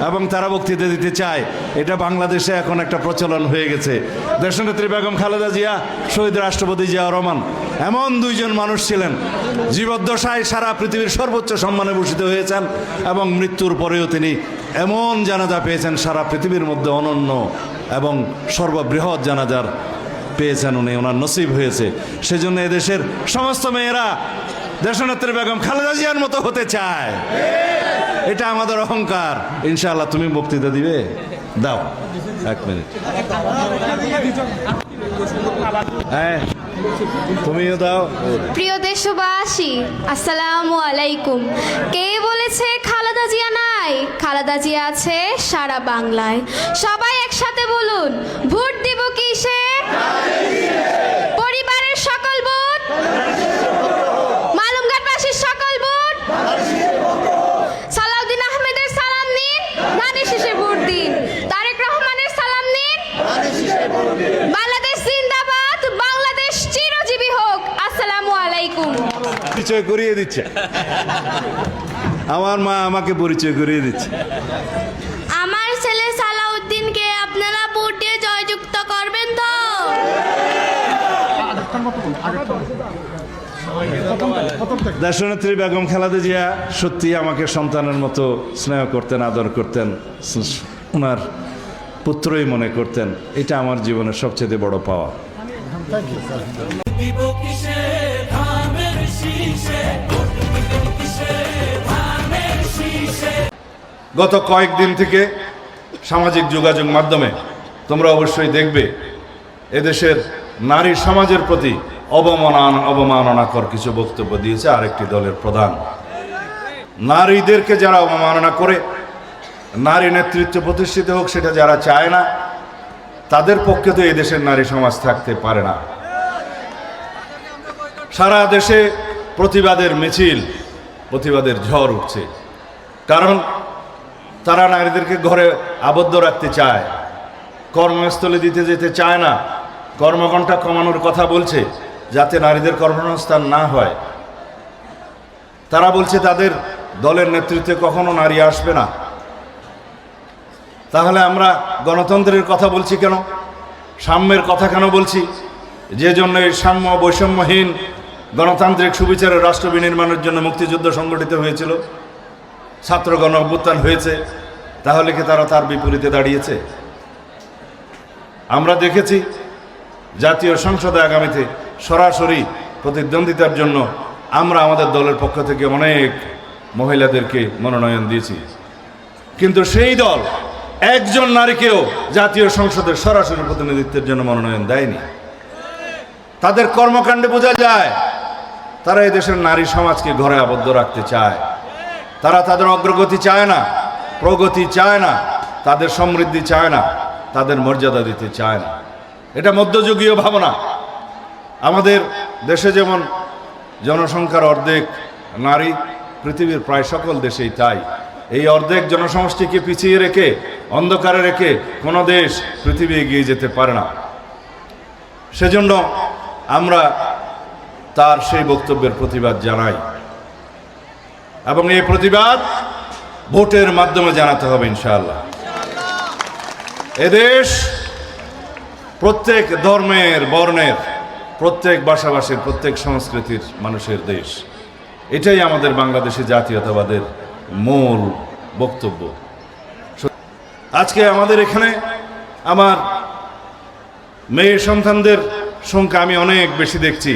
এবং তারা বক্তৃতা দিতে চায়। এটা বাংলাদেশে এখন একটা প্রচলন হয়ে গেছে। দেশনেত্রী বেগম খালেদা জিয়া, শহীদ রাষ্ট্রপতি জিয়াউর রহমান এমন দুইজন মানুষ ছিলেন, জীবদ্দশায় সারা পৃথিবীর সর্বোচ্চ সম্মানে ভূষিত হয়েছেন এবং মৃত্যুর পরেও তিনি এমন জানাজা পেয়েছেন সারা পৃথিবীর মধ্যে অনন্য এবং সর্ববৃহৎ জানাজার পেয়েছেন উনি, ওনার নসিব হয়েছে। সেজন্য এদেশের সমস্ত মেয়েরা দেশনেত্রী বেগম খালেদা জিয়ার মতো হতে চায়। এটা আমাদের অহংকার। ইনশাআল্লাহ তুমি বক্তৃতা দিবে, দাও 1 মিনিট। হ্যাঁ, তুমিও দাও। প্রিয় দেশবাসী, আসসালামু আলাইকুম। কে বলেছে খালেদা জিয়া নাই? খালেদা জিয়া আছে সারা বাংলায়। সবাই একসাথে বলুন, ভোট দিব কিসে? পরিবারের সকল ভোট, মালুমঘাটবাসীর সকল ভোট, সালাউদ্দিন আহমেদের সালাম নিন, ধানের শীষে ভোট দিন। তারেক রহমানের সালাম নিন, বাংলাদেশ জিন্দাবাদ, বাংলাদেশ চিরজীবী হোক। আসসালামু আলাইকুম। পরিচয় করিয়ে দিচ্ছে, আমার মা আমাকে পরিচয় করিয়ে দিচ্ছে। আমার ছেলে সালাউদ্দিনকে আপনারা ভোট দিয়ে জয়যুক্ত করবেন তো? দেশনেত্রী বেগম খালেদা জিয়া সত্যি আমাকে সন্তানের মতো স্নেহ করতেন, আদর করতেন, ওনার পুত্রই মনে করতেন। এটা আমার জীবনের সবচেয়ে বড় পাওয়া। গত কয়েকদিন থেকে সামাজিক যোগাযোগ মাধ্যমে তোমরা অবশ্যই দেখবে এদেশের নারী সমাজের প্রতি অবমাননাকর কিছু বক্তব্য দিয়েছে আরেকটি দলের প্রধান। নারীদেরকে যারা অবমাননা করে, নারী নেতৃত্ব প্রতিষ্ঠিত হোক সেটা যারা চায় না, তাদের পক্ষে তো এদেশের নারী সমাজ থাকতে পারে না। সারা দেশে প্রতিবাদের মিছিল, প্রতিবাদের ঝড় উঠছে, কারণ তারা নারীদেরকে ঘরে আবদ্ধ রাখতে চায়, কর্মস্থলে দিতে যেতে চায় না, কর্মঘণ্টা কমানোর কথা বলছে যাতে নারীদের কর্মসংস্থান না হয়। তারা বলছে তাদের দলের নেতৃত্বে কখনো নারী আসবে না। তাহলে আমরা গণতন্ত্রের কথা বলছি কেন? সাম্যের কথা কেন বলছি? যে জন্য এই সাম্য বৈষম্যহীন গণতান্ত্রিক সুবিচারের রাষ্ট্র বিনির্মাণের জন্য মুক্তিযুদ্ধ সংগঠিত হয়েছিল, ছাত্র গণ অভ্যুত্থান হয়েছে, তাহলে কি তারা তার বিপরীতে দাঁড়িয়েছে? আমরা দেখেছি জাতীয় সংসদে আগামীতে সরাসরি প্রতিদ্বন্দ্বিতার জন্য আমরা আমাদের দলের পক্ষ থেকে অনেক মহিলাদেরকে মনোনয়ন দিয়েছি, কিন্তু সেই দল একজন নারীকেও জাতীয় সংসদের সরাসরি প্রতিনিধিত্বের জন্য মনোনয়ন দেয়নি। তাদের কর্মকাণ্ডে বোঝা যায় তারা এদেশের নারী সমাজকে ঘরে আবদ্ধ রাখতে চায়। তারা তাদের অগ্রগতি চায় না, প্রগতি চায় না, তাদের সমৃদ্ধি চায় না, তাদের মর্যাদা দিতে চায় না। এটা মধ্যযুগীয় ভাবনা। আমাদের দেশে যেমন জনসংখ্যার অর্ধেক নারী, পৃথিবীর প্রায় সকল দেশেই তাই। এই অর্ধেক জনসমষ্টিকে পিছিয়ে রেখে, অন্ধকারে রেখে কোনো দেশ পৃথিবী এগিয়ে যেতে পারে না। সেজন্য আমরা তার সেই বক্তব্যের প্রতিবাদ জানাই এবং এই প্রতিবাদ ভোটের মাধ্যমে জানাতে হবে ইনশাআল্লাহ। এদেশ প্রত্যেক ধর্মের, বর্ণের, প্রত্যেক ভাষাভাষীর, প্রত্যেক সংস্কৃতির মানুষের দেশ। এটাই আমাদের বাংলাদেশি জাতীয়তাবাদের মূল বক্তব্য। আজকে আমাদের এখানে আমার মেয়ে সন্তানদের সংখ্যা আমি অনেক বেশি দেখছি।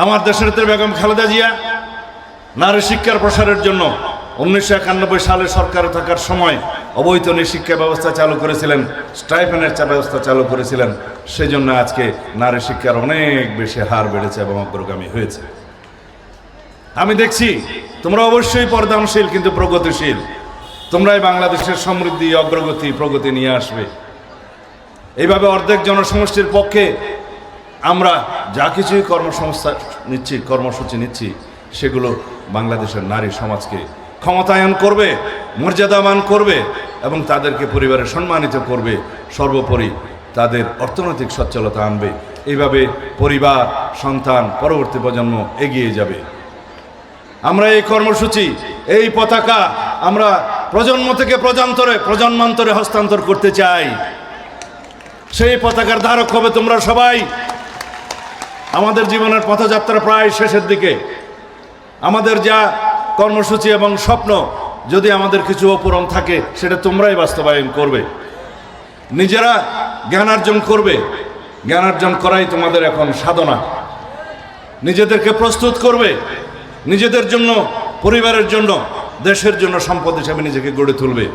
আমার দেশনেত্রী বেগম খালেদা জিয়া নারী শিক্ষার প্রসারের জন্য 1991 সালে সরকারে থাকার সময় অবৈতনিক শিক্ষা ব্যবস্থা চালু করেছিলেন, স্টাইপেন্ডের ব্যবস্থা চালু করেছিলেন। সেজন্য আজকে নারী শিক্ষার অনেক বেশি হার বেড়েছে এবং অগ্রগামী হয়েছে। আমি দেখছি তোমরা অবশ্যই পর্দানশীল কিন্তু প্রগতিশীল। তোমরাই বাংলাদেশের সমৃদ্ধি, অগ্রগতি, প্রগতি নিয়ে আসবে। এইভাবে অর্ধেক জনসমষ্টির পক্ষে আমরা যা কিছুই কর্মসংস্থা নিচ্ছি, কর্মসূচি নিচ্ছি, সেগুলো বাংলাদেশের নারী সমাজকে ক্ষমতায়ন করবে, মর্যাদাবান করবে এবং তাদেরকে পরিবারে সম্মানিত করবে। সর্বোপরি তাদের অর্থনৈতিক সচ্ছলতা আনবে। এইভাবে পরিবার, সন্তান, পরবর্তী প্রজন্ম এগিয়ে যাবে। আমরা এই কর্মসূচি, এই পতাকা আমরা প্রজন্ম থেকে প্রজন্মান্তরে হস্তান্তর করতে চাই। সেই পতাকার ধারক হবে তোমরা সবাই। আমাদের জীবনের পথযাত্রা প্রায় শেষের দিকে। আমাদের যা কর্মসূচি এবং স্বপ্ন, যদি আমাদের কিছু অপূরণ থাকে সেটা তোমরাই বাস্তবায়ন করবে, নিজেরা জ্ঞানার্জন করবে। জ্ঞানার্জন করাই তোমাদের এখন সাধনা। নিজেদেরকে প্রস্তুত করবে, নিজেদের জন্য, পরিবারের জন্য, দেশের জন্য সম্পদ হিসাবে নিজেকে গড়ে তুলবে।